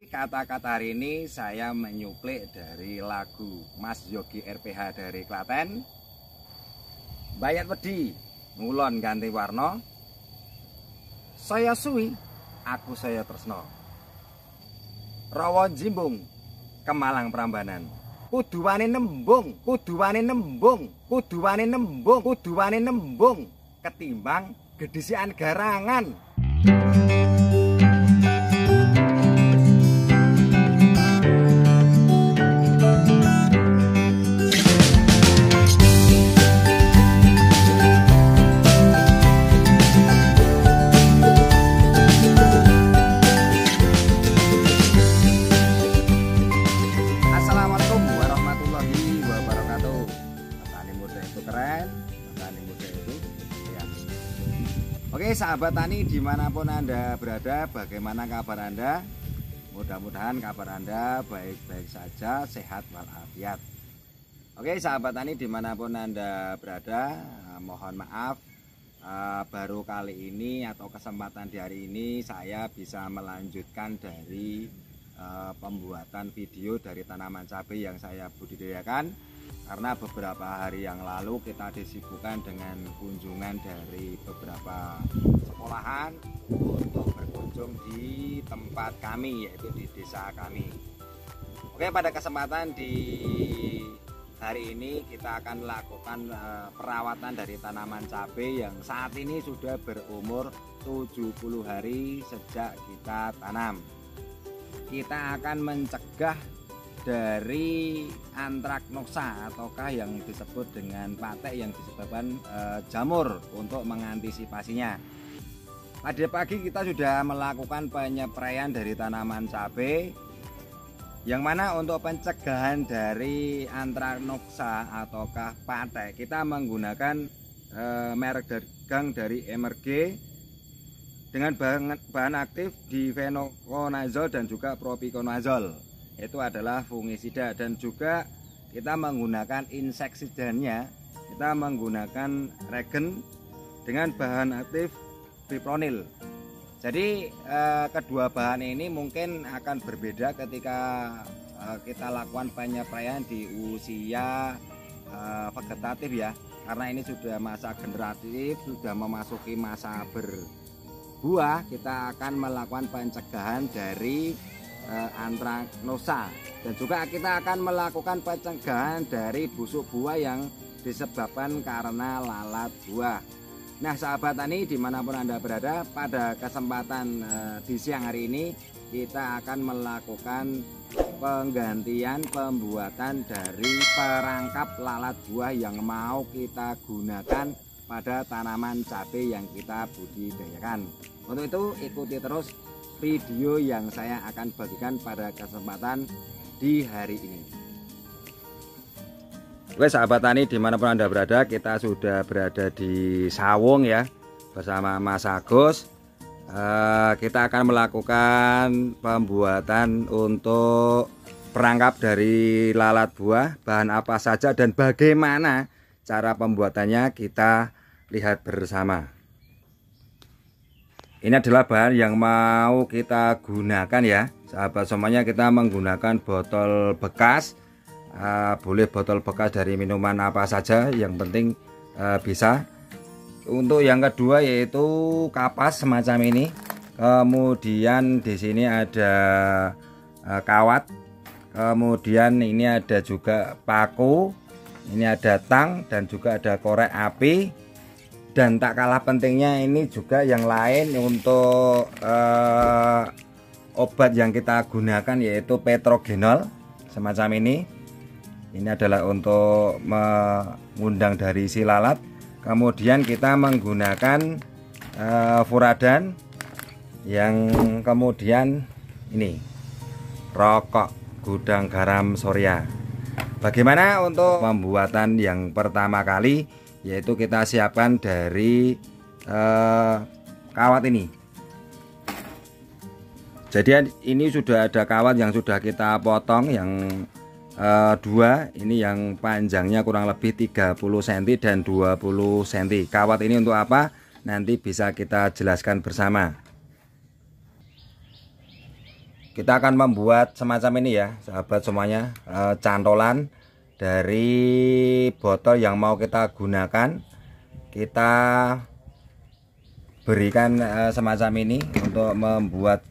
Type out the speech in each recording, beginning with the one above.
kata-kata hari ini saya menyuplik dari lagu Mas Yogi RPH dari Klaten. Bayat wedi, ngulon ganti warna. Saya suwi, aku saya tresno. Rawa jimbung, kemalang Prambanan. Kuduwane nembung, kuduwane nembung, kuduwane nembung, kuduwane nembung, ketimbang gedisian garangan. Assalamualaikum warahmatullahi wabarakatuh. Petani muda itu keren, petani muda itu ya. Oke sahabat tani dimanapun Anda berada, bagaimana kabar Anda? Mudah-mudahan kabar Anda baik-baik saja, sehat walafiat. Oke sahabat tani dimanapun Anda berada, mohon maaf baru kali ini atau kesempatan di hari ini saya bisa melanjutkan dari pembuatan video dari tanaman cabai yang saya budidayakan, karena beberapa hari yang lalu kita disibukkan dengan kunjungan dari beberapa sekolahan untuk berkunjung di tempat kami, yaitu di desa kami. Oke, pada kesempatan di hari ini kita akan melakukan perawatan dari tanaman cabai yang saat ini sudah berumur 70 hari sejak kita tanam. Kita akan mencegah dari antraknosa ataukah yang disebut dengan patek yang disebabkan jamur untuk mengantisipasinya. Pada pagi kita sudah melakukan penyepraian dari tanaman cabai, yang mana untuk pencegahan dari antraknosa ataukah patek kita menggunakan merek dagang dari MRG dengan bahan aktif difenokonazol dan juga propikonazol. Itu adalah fungisida, dan juga kita menggunakan inseksidannya, kita menggunakan regen dengan bahan aktif fipronil. Jadi kedua bahan ini mungkin akan berbeda ketika kita lakukan penyepraian di usia vegetatif ya, karena ini sudah masa generatif, sudah memasuki masa berbuah. Kita akan melakukan pencegahan dari antraknosa, dan juga kita akan melakukan pencegahan dari busuk buah yang disebabkan karena lalat buah. Nah sahabat tani dimanapun Anda berada, pada kesempatan di siang hari ini kita akan melakukan penggantian pembuatan dari perangkap lalat buah yang mau kita gunakan pada tanaman cabai yang kita budidayakan. Untuk itu ikuti terus video yang saya akan bagikan pada kesempatan di hari ini. Oke sahabat tani dimanapun Anda berada, kita sudah berada di Sawung ya, bersama Mas Agus. Kita akan melakukan pembuatan untuk perangkap dari lalat buah. Bahan apa saja dan bagaimana cara pembuatannya kita lihat bersama. Ini adalah bahan yang mau kita gunakan ya sahabat semuanya. Kita menggunakan botol bekas, boleh botol bekas dari minuman apa saja, yang penting bisa. Untuk yang kedua yaitu kapas semacam ini, kemudian di sini ada kawat, kemudian ini ada juga paku, ini ada tang, dan juga ada korek api. Dan tak kalah pentingnya ini juga yang lain untuk obat yang kita gunakan yaitu petrogenol semacam ini. Ini adalah untuk mengundang dari si lalat. Kemudian kita menggunakan furadan, yang kemudian ini rokok gudang garam Surya. Bagaimana untuk pembuatan yang pertama kali, yaitu kita siapkan dari kawat ini. Jadi ini sudah ada kawat yang sudah kita potong, yang dua, ini yang panjangnya kurang lebih 30 cm dan 20 cm. Kawat ini untuk apa? Nanti bisa kita jelaskan bersama. kita akan membuat semacam ini ya sahabat semuanya, cantolan dari botol yang mau kita gunakan. Kita berikan semacam ini untuk membuat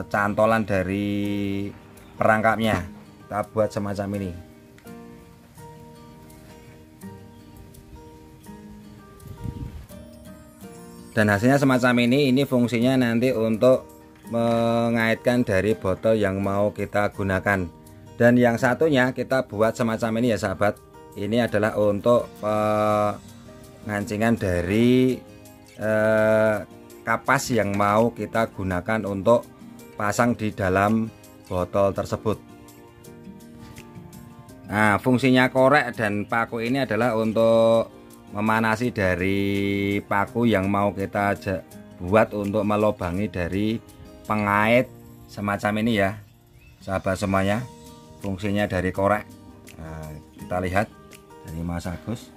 cantolan dari perangkapnya. Kita buat semacam ini. Dan hasilnya semacam ini fungsinya nanti untuk mengaitkan dari botol yang mau kita gunakan. Dan yang satunya kita buat semacam ini ya sahabat. Ini adalah untuk pengancingan dari kapas yang mau kita gunakan untuk pasang di dalam botol tersebut. Nah, fungsinya korek dan paku ini adalah untuk memanasi dari paku yang mau kita buat untuk melubangi dari pengait semacam ini ya sahabat semuanya. Fungsinya dari korek. Nah, kita lihat dari Mas Agus.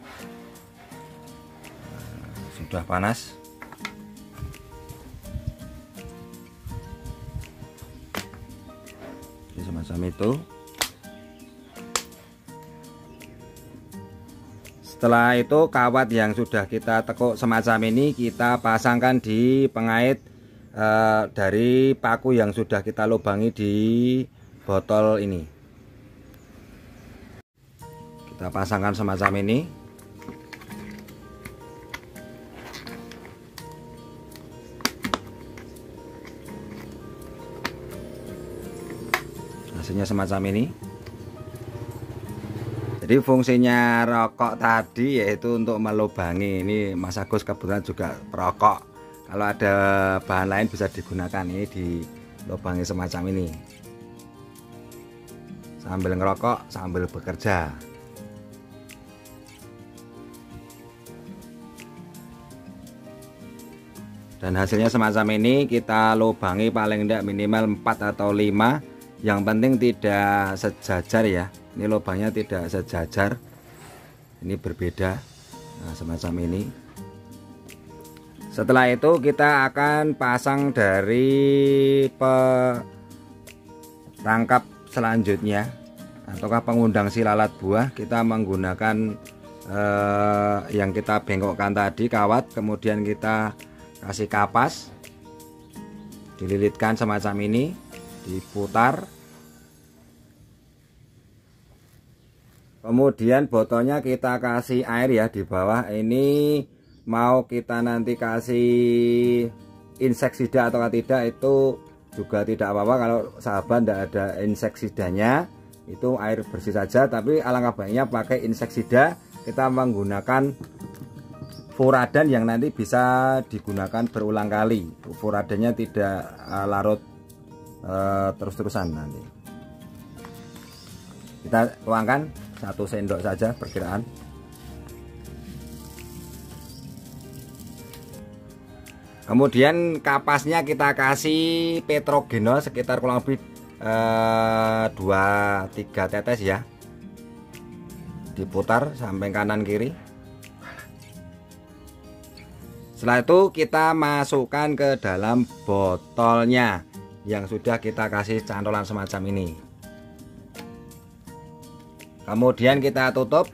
Sudah panas. Jadi semacam itu. Setelah itu kawat yang sudah kita tekuk semacam ini kita pasangkan di pengait dari paku yang sudah kita lubangi di botol ini. Kita pasangkan semacam ini. Hasilnya semacam ini. Jadi fungsinya rokok tadi yaitu untuk melubangi. Ini Mas Agus kebetulan juga perokok. Kalau ada bahan lain bisa digunakan, ini dilubangi semacam ini. Sambil ngerokok, sambil bekerja. Dan hasilnya semacam ini kita lubangi paling tidak minimal 4 atau 5. Yang penting tidak sejajar ya. Ini lubangnya tidak sejajar, ini berbeda. Nah, semacam ini. Setelah itu kita akan pasang dari perangkap selanjutnya, ataukah pengundang si lalat buah. Kita menggunakan yang kita bengkokkan tadi, kawat, kemudian kita kasih kapas, dililitkan semacam ini, diputar. Kemudian botolnya kita kasih air ya di bawah. Ini mau kita nanti kasih inseksida atau tidak itu juga tidak apa-apa. Kalau sahabat tidak ada inseksidanya, itu air bersih saja. Tapi alangkah baiknya pakai inseksida. Kita menggunakan furadan yang nanti bisa digunakan berulang kali. Furadannya tidak larut terus-terusan nanti. Kita tuangkan 1 sendok saja perkiraan. Kemudian kapasnya kita kasih petrogenol sekitar kurang lebih 2-3 tetes ya. Diputar sampai kanan kiri. Setelah itu kita masukkan ke dalam botolnya yang sudah kita kasih cantolan semacam ini. Kemudian kita tutup.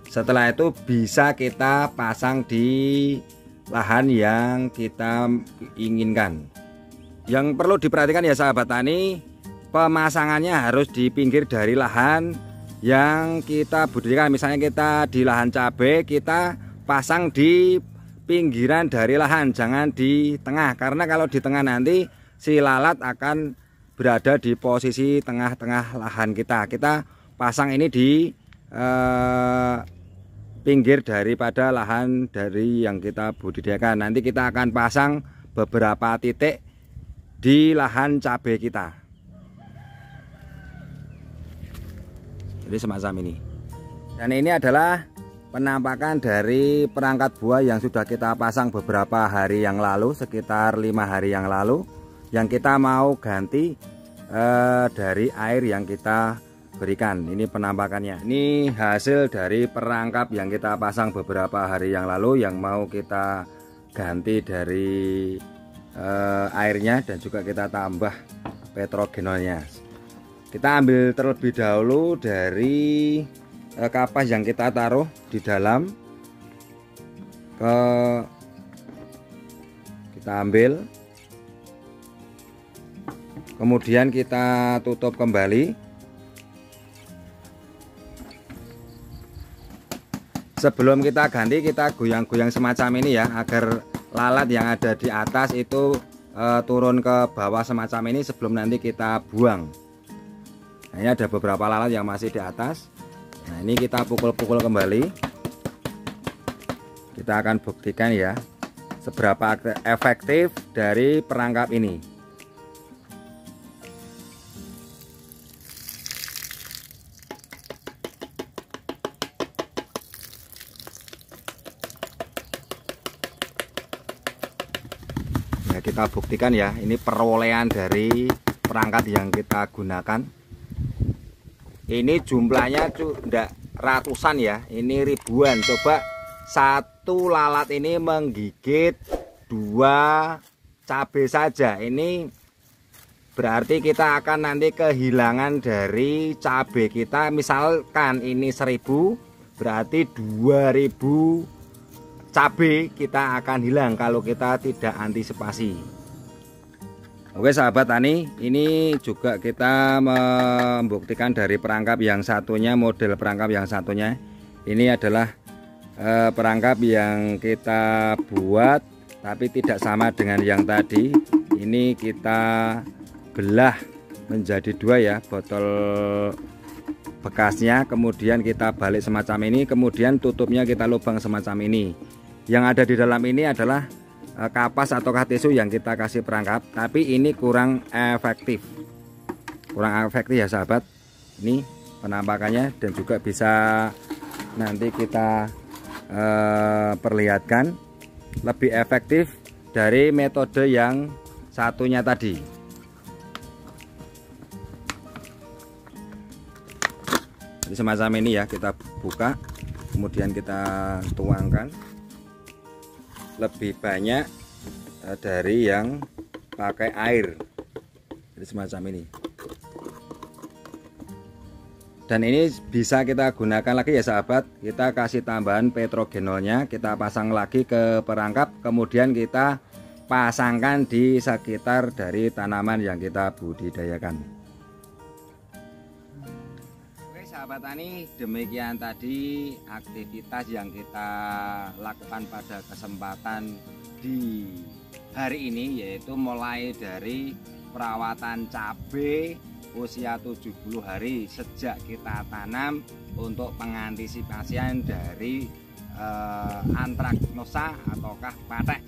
Setelah itu bisa kita pasang di lahan yang kita inginkan. Yang perlu diperhatikan ya sahabat tani, pemasangannya harus di pinggir dari lahan yang kita budidayakan. Misalnya kita di lahan cabai, kita pasang di pinggiran dari lahan, jangan di tengah. Karena kalau di tengah nanti si lalat akan berada di posisi tengah-tengah lahan kita. Kita pasang ini di pinggir daripada lahan dari yang kita budidayakan. Nanti kita akan pasang beberapa titik di lahan cabai kita. Jadi semacam ini. Dan ini adalah penampakan dari perangkat buah yang sudah kita pasang beberapa hari yang lalu, sekitar 5 hari yang lalu, yang kita mau ganti dari air yang kita berikan. Ini penampakannya. Ini hasil dari perangkap yang kita pasang beberapa hari yang lalu yang mau kita ganti dari airnya dan juga kita tambah petrogenolnya. Kita ambil terlebih dahulu dari kapas yang kita taruh di dalam, kita ambil, kemudian kita tutup kembali. Sebelum kita ganti, kita goyang-goyang semacam ini ya, agar lalat yang ada di atas itu turun ke bawah semacam ini sebelum nanti kita buang. Nah, ini ada beberapa lalat yang masih di atas. Nah, ini kita pukul-pukul kembali. Kita akan buktikan ya seberapa efektif dari perangkap ini. Ya, kita buktikan ya, ini perolehan dari perangkat yang kita gunakan. Ini jumlahnya tidak ratusan ya, ini ribuan. Coba satu lalat ini menggigit 2 cabai saja. Ini berarti kita akan nanti kehilangan dari cabai kita. Misalkan ini 1000, berarti 2000 cabai kita akan hilang kalau kita tidak antisipasi. Oke sahabat tani, ini juga kita membuktikan dari perangkap yang satunya, model perangkap yang satunya. Ini adalah perangkap yang kita buat tapi tidak sama dengan yang tadi. Ini kita belah menjadi 2 ya, botol bekasnya, kemudian kita balik semacam ini, kemudian tutupnya kita lubang semacam ini. Yang ada di dalam ini adalah kapas atau tisu yang kita kasih perangkap, tapi ini kurang efektif ya sahabat. Ini penampakannya dan juga bisa nanti kita perlihatkan lebih efektif dari metode yang satunya tadi. Jadi semacam ini ya, kita buka kemudian kita tuangkan lebih banyak dari yang pakai air. Jadi semacam ini. Dan ini bisa kita gunakan lagi ya sahabat. Kita kasih tambahan petrogenolnya, kita pasang lagi ke perangkap, kemudian kita pasangkan di sekitar dari tanaman yang kita budidayakan. Oke sahabat tani, demikian tadi aktivitas yang kita lakukan pada kesempatan di hari ini, yaitu mulai dari perawatan cabai usia 70 hari sejak kita tanam untuk pengantisipasian dari antraknosa ataukah patek,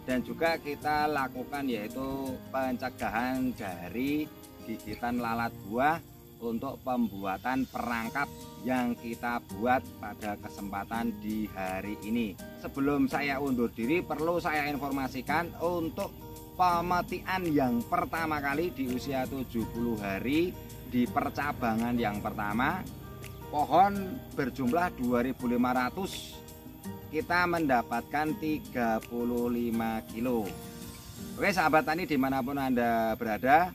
dan juga kita lakukan yaitu pencegahan dari gigitan lalat buah untuk pembuatan perangkap yang kita buat pada kesempatan di hari ini. Sebelum saya undur diri, perlu saya informasikan untuk pemetian yang pertama kali di usia 70 hari di percabangan yang pertama, pohon berjumlah 2500, kita mendapatkan 35 kilo. Oke sahabat tani dimanapun Anda berada,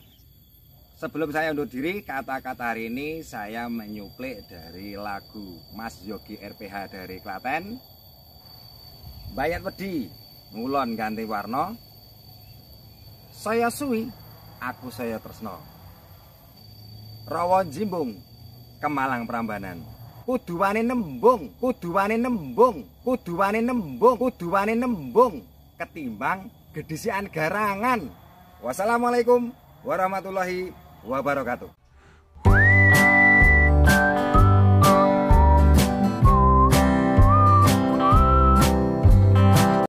sebelum saya undur diri, kata-kata hari ini saya menyuplik dari lagu Mas Yogi RPH dari Klaten. Bayat wedi ngulon ganti warna, saya suwi aku saya tresno, rawa jimbung kemalang Prambanan, kuduwane nembung, kuduwane nembung, kuduwane nembung, kuduwane nembung ketimbang gedisian garangan. Wassalamualaikum warahmatullahi wabarakatuh.